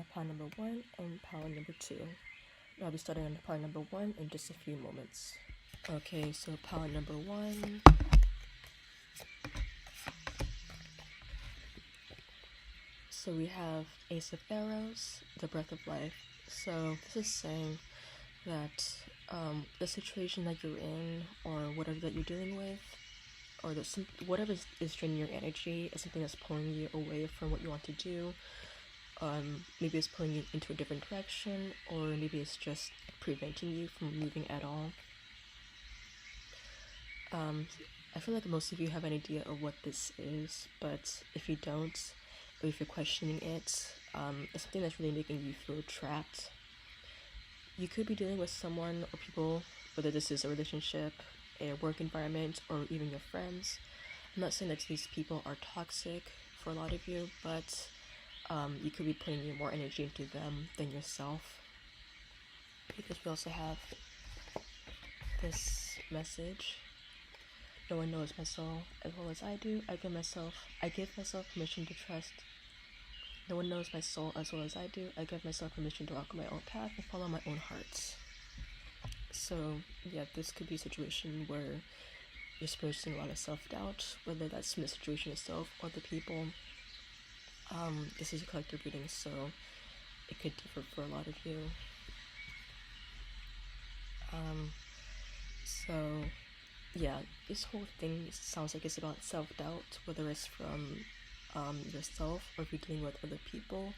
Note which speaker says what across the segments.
Speaker 1: have pile number 1 and pile number 2. I'll be starting on pile number 1 in just a few moments. Okay, so pile number 1. So we have Ace of Arrows, the Breath of Life. So this is saying that the situation that you're in, or whatever that you're dealing with, or whatever is draining your energy is something that's pulling you away from what you want to do. Maybe it's pulling you into a different direction, or maybe it's just preventing you from moving at all. I feel like most of you have an idea of what this is, but if you don't, or if you're questioning it, it's something that's really making you feel trapped. You could be dealing with someone or people, whether this is a relationship, a work environment, or even your friends. I'm not saying that these people are toxic for a lot of you, but you could be putting more energy into them than yourself. Because we also have this message. No one knows my soul as well as I do. I give myself permission to trust. No one knows my soul as well as I do. I give myself permission to walk my own path and follow my own heart. So yeah, this could be a situation where you're experiencing a lot of self-doubt, whether that's from the situation itself or the people. This is a collective reading, so it could differ for a lot of you. So yeah, this whole thing sounds like it's about self-doubt, whether it's from yourself, or if you're dealing with other people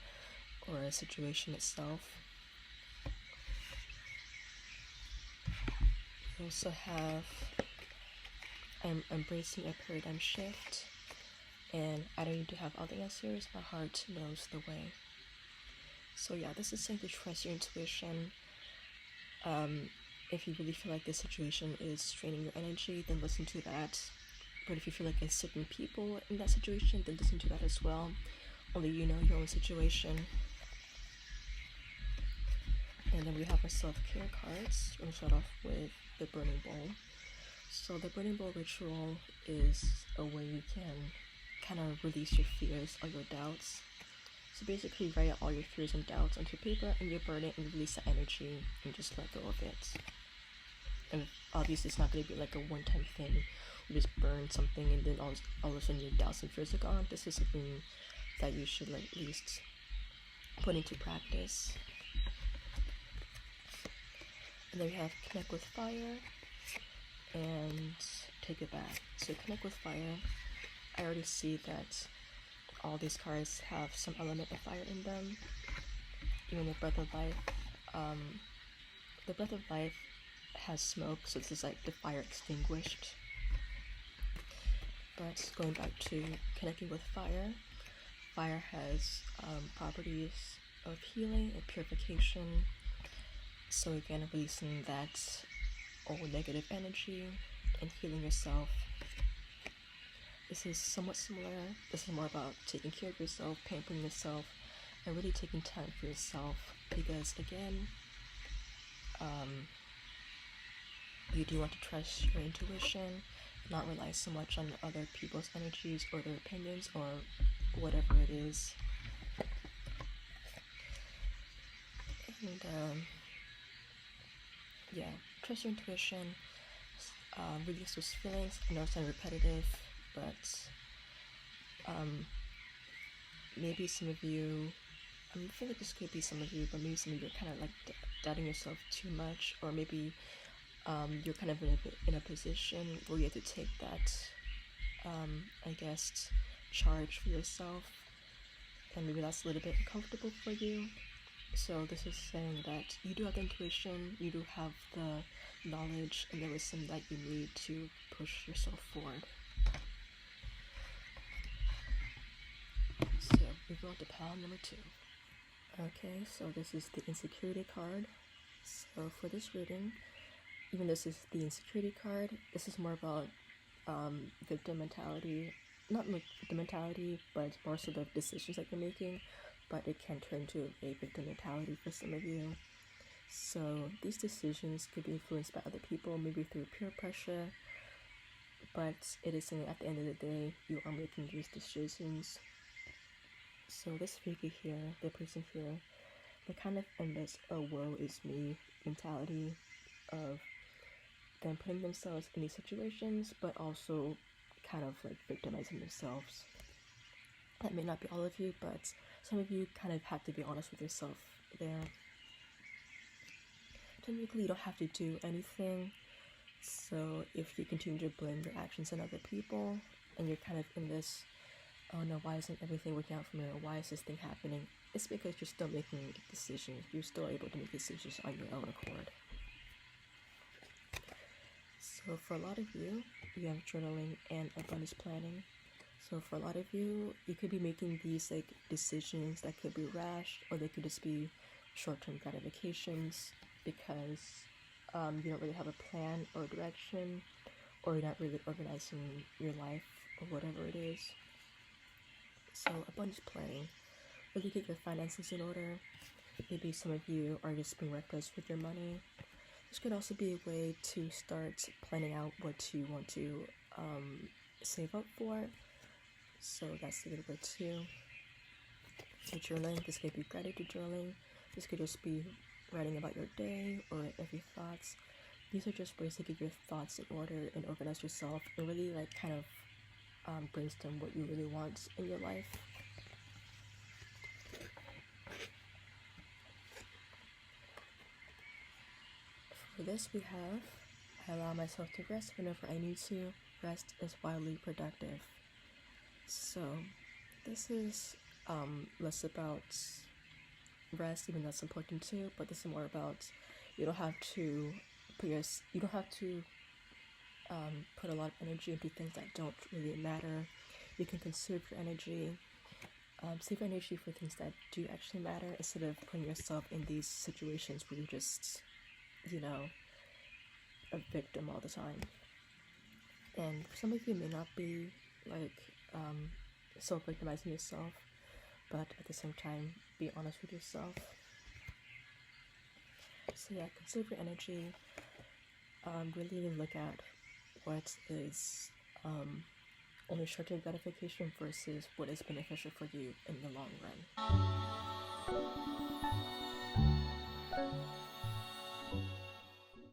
Speaker 1: or a situation itself. You also have I'm embracing a paradigm shift, and I don't need to have all the answers. My heart knows the way. So yeah, this is saying to trust your intuition. If you really feel like this situation is draining your energy, then listen to that. But if you feel like it's certain people in that situation, then listen to that as well. Only you know your own situation. And then we have our self-care cards. We'll start off with the Burning Bowl. So the Burning Bowl ritual is a way you can kind of release your fears or your doubts. So basically write out all your fears and doubts onto paper, and you burn it and release the energy and just let go of it. And obviously it's not going to be like a one-time thing. You just burn something and then all of a sudden your doubts and fears are gone. This is something that you should at least put into practice. And then we have Connect with Fire and Take It Back. So Connect with Fire, I already see that all these cards have some element of fire in them. Even the Breath of Life. The Breath of Life has smoke, so this is like the fire extinguished. But going back to connecting with fire, fire has properties of healing and purification. So again, releasing that old negative energy and healing yourself. This is somewhat similar. This is more about taking care of yourself, pampering yourself, and really taking time for yourself. Because again, you do want to trust your intuition, not rely so much on other people's energies or their opinions or whatever it is. And yeah, trust your intuition, release those feelings. I know it's not repetitive, but maybe some of you, I feel like this could be some of you, but maybe some of you are kind of like doubting yourself too much, or maybe you're kind of in a position where you have to take that, I guess, charge for yourself, and maybe that's a little bit uncomfortable for you. So this is saying that you do have the intuition, you do have the knowledge and the wisdom that you need to push yourself forward. So we go on to pile number 2. Okay, so this is the Insecurity card. So for this reading, even this is the Insecurity card, this is more about victim mentality. Not victim mentality, but more so the decisions that you're making, but it can turn to a victim mentality for some of you. So these decisions could be influenced by other people, maybe through peer pressure, but it is saying at the end of the day, you are making these decisions. So this figure here, the person here, they're kind of in this woe is me mentality of them putting themselves in these situations, but also kind of like victimizing themselves. That may not be all of you, but some of you kind of have to be honest with yourself there. Technically, you don't have to do anything. So if you continue to blame your actions on other people, and you're kind of in this, oh no, why isn't everything working out for me, or why is this thing happening? It's because you're still making decisions. You're still able to make decisions on your own accord. So for a lot of you, you have journaling and abundance planning. So for a lot of you, you could be making these like decisions that could be rash, or they could just be short-term gratifications because you don't really have a plan or direction, or you're not really organizing your life or whatever it is. So abundance planning, really get your finances in order. Maybe some of you are just being reckless with your money. This could also be a way to start planning out what you want to save up for. So that's a good way too. So journaling, this could be gratitude journaling. This could just be writing about your day or every thoughts. These are just ways to get your thoughts in order and organize yourself and really like kind of brainstorm what you really want in your life. For this we have, I allow myself to rest whenever I need to. Rest is wildly productive. So this is less about rest, even that's important too, but this is more about you don't have to put a lot of energy into things that don't really matter. You can conserve your energy, save your energy for things that do actually matter, instead of putting yourself in these situations where you're just, a victim all the time. And some of you may not be like self-victimizing yourself, but at the same time, be honest with yourself. So yeah, conserve your energy. Really look at what is only short-term gratification versus what is beneficial for you in the long run.